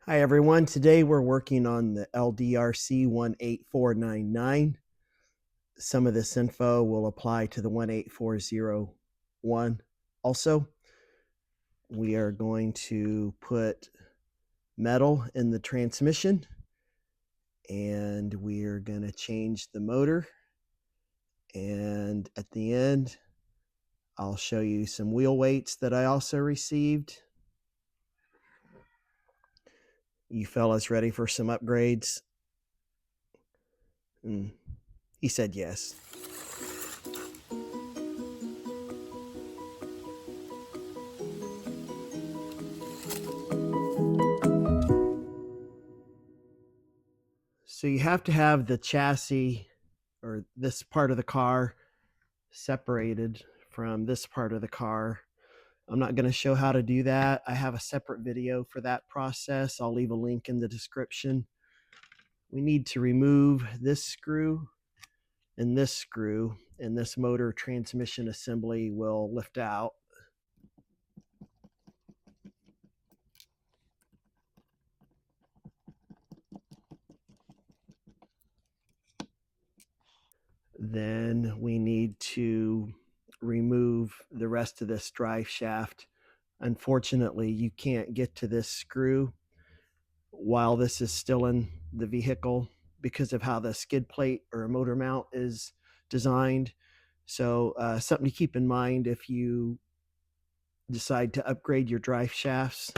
Hi everyone, today we're working on the LDR 18499. Some of this info will apply to the 18401. Also, we are going to put metal in the transmission and we're going to change the motor, and at the end I'll show you some wheel weights that I also received. You fellas ready for some upgrades? He said yes. So you have to have the chassis or this part of the car separated from this part of the car. I'm not going to show how to do that. I have a separate video for that process. I'll leave a link in the description. We need to remove this screw, and this motor transmission assembly will lift out. Then we need to remove the rest of this drive shaft. Unfortunately, you can't get to this screw while this is still in the vehicle because of how the skid plate or motor mount is designed. So something to keep in mind if you decide to upgrade your drive shafts.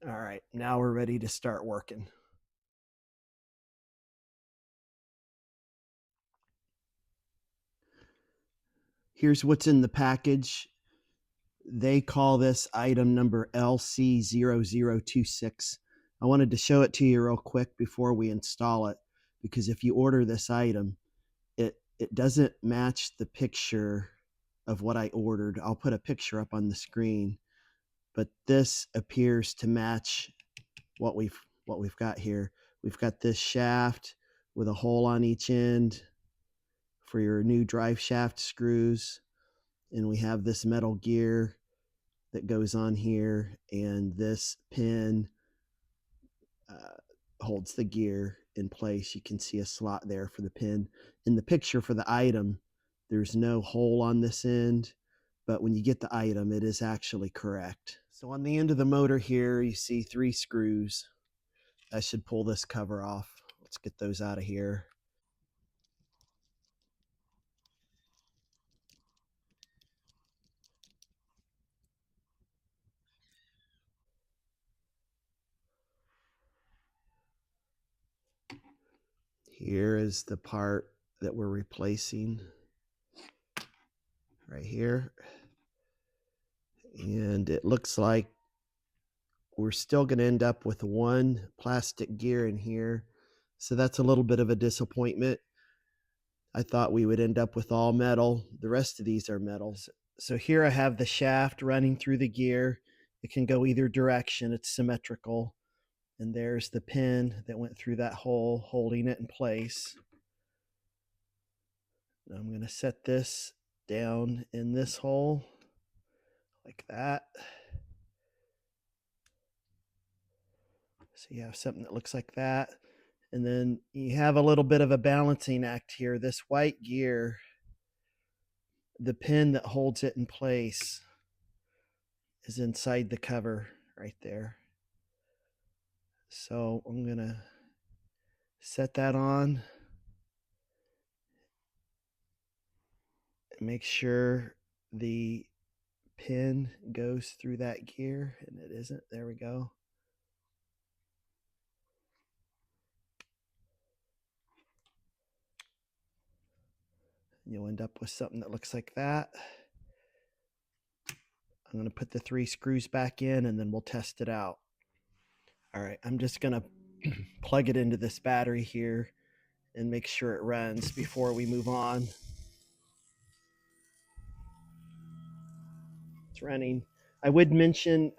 All right, now we're ready to start working. Here's what's in the package. They call this item number LC0026. I wanted to show it to you real quick before we install it, because if you order this item, it doesn't match the picture of what I ordered. I'll put a picture up on the screen, but this appears to match what we've got here. We've got this shaft with a hole on each end for your new drive shaft screws, and we have this metal gear that goes on here, and this pin holds the gear in place. You can see a slot there for the pin. In the picture for the item, there's no hole on this end, but when you get the item, it is actually correct. So on the end of the motor here, you see 3 screws. I should pull this cover off. Let's get those out of here. Here is the part that we're replacing right here. And it looks like we're still going to end up with 1 plastic gear in here. So that's a little bit of a disappointment. I thought we would end up with all metal. The rest of these are metals. So here I have the shaft running through the gear. It can go either direction. It's symmetrical. And there's the pin that went through that hole, holding it in place. Now I'm going to set this down in this hole like that. So you have something that looks like that. And then you have a little bit of a balancing act here. This white gear, the pin that holds it in place is inside the cover right there. So I'm going to set that on and make sure the pin goes through that gear, and it isn't. There we go. You'll end up with something that looks like that. I'm going to put the 3 screws back in, and then we'll test it out. All right, I'm just going to plug it into this battery here and make sure it runs before we move on. It's running. I would mention,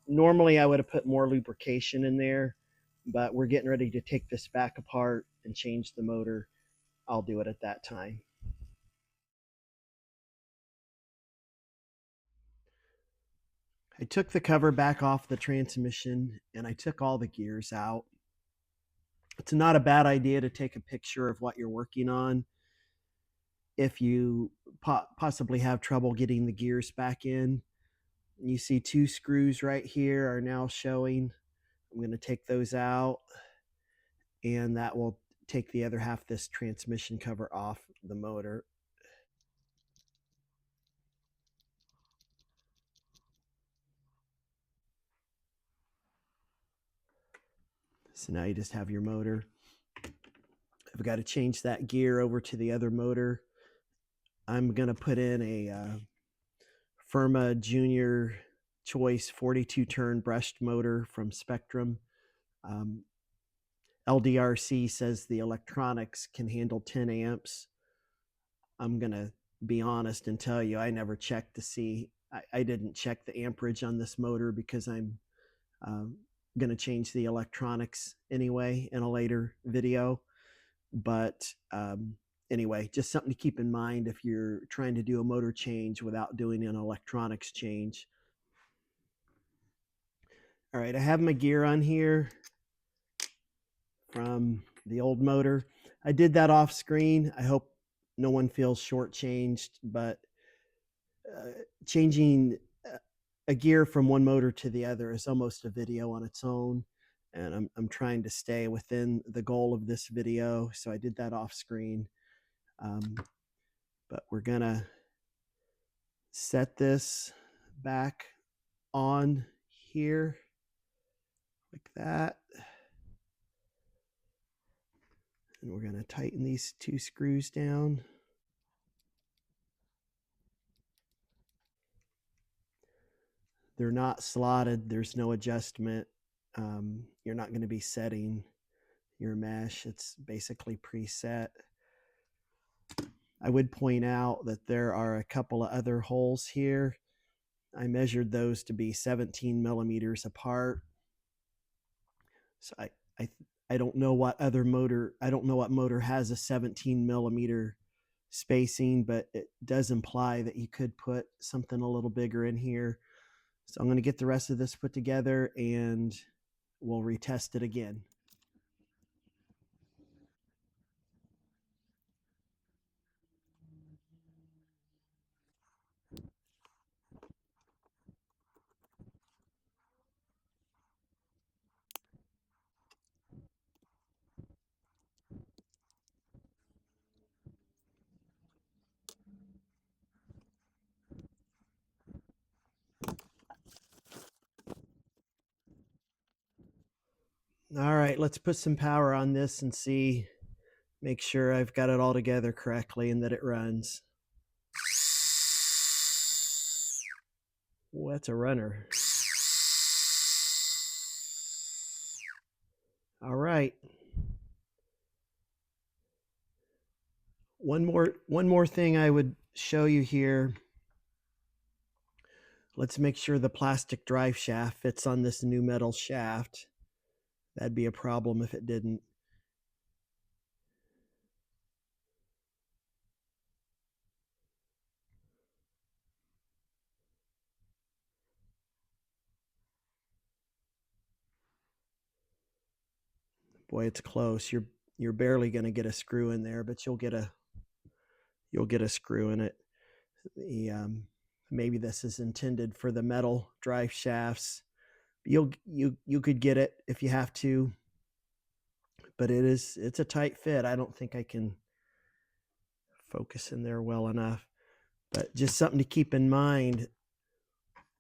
normally I would have put more lubrication in there, but we're getting ready to take this back apart and change the motor, I'll do it at that time. I took the cover back off the transmission and I took all the gears out. It's not a bad idea to take a picture of what you're working on if you possibly have trouble getting the gears back in. You see 2 screws right here are now showing. I'm going to take those out, and that will take the other half of this transmission cover off the motor. So now you just have your motor. I've got to change that gear over to the other motor. I'm going to put in a Firma Junior Choice 42 turn brushed motor from Spectrum. LDRC says the electronics can handle 10 amps. I'm going to be honest and tell you, I never checked to see. I didn't check the amperage on this motor because I'm going to change the electronics anyway in a later video. But anyway, just something to keep in mind if you're trying to do a motor change without doing an electronics change. All right, I have my gear on here from the old motor. I did that off screen. I hope no one feels shortchanged, but changing a gear from one motor to the other is almost a video on its own. And I'm trying to stay within the goal of this video. So I did that off screen. But we're gonna set this back on here like that. And we're gonna tighten these 2 screws down. They're not slotted. There's no adjustment. You're not going to be setting your mesh. It's basically preset. I would point out that there are a couple of other holes here. I measured those to be 17 millimeters apart. So I don't know what other motor, I don't know what motor has a 17 millimeter spacing, but it does imply that you could put something a little bigger in here. So I'm going to get the rest of this put together and we'll retest it again. All right, let's put some power on this and see, make sure I've got it all together correctly and that it runs. Oh, that's a runner. All right. One more thing I would show you here. Let's make sure the plastic drive shaft fits on this new metal shaft. That'd be a problem if it didn't. Boy, it's close. You're barely going to get a screw in there, but you'll get a screw in it. Maybe this is intended for the metal drive shafts. You could get it if you have to, but it's a tight fit. I don't think I can focus in there well enough, but just something to keep in mind.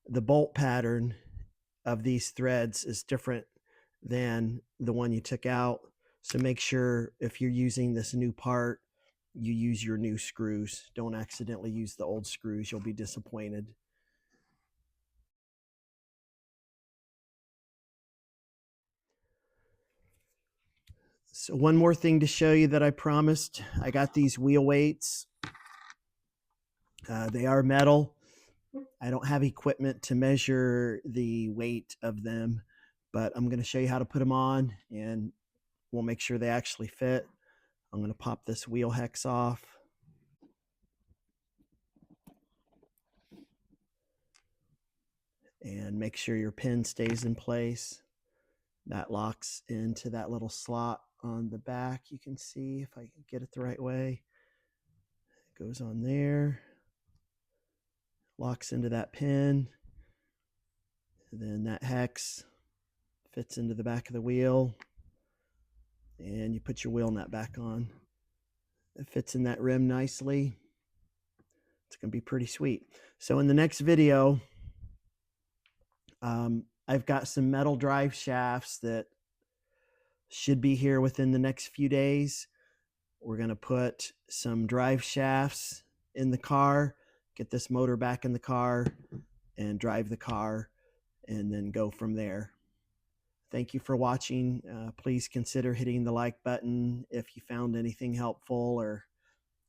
The bolt pattern of these threads is different than the one you took out. So make sure if you're using this new part, you use your new screws. Don't accidentally use the old screws. You'll be disappointed. So one more thing to show you that I promised. I got these wheel weights. They are metal. I don't have equipment to measure the weight of them, but I'm going to show you how to put them on and we'll make sure they actually fit. I'm going to pop this wheel hex off. And make sure your pin stays in place. That locks into that little slot on the back. You can see if I can get it the right way. It goes on there, locks into that pin. And then that hex fits into the back of the wheel. And you put your wheel nut back on. It fits in that rim nicely. It's going to be pretty sweet. So in the next video, I've got some metal drive shafts that should be here within the next few days. We're going to put some drive shafts in the car, get this motor back in the car, and drive the car, and then go from there. Thank you for watching. Please consider hitting the like button if you found anything helpful, or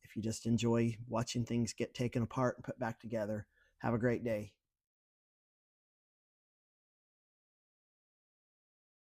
if you just enjoy watching things get taken apart and put back together. Have a great day.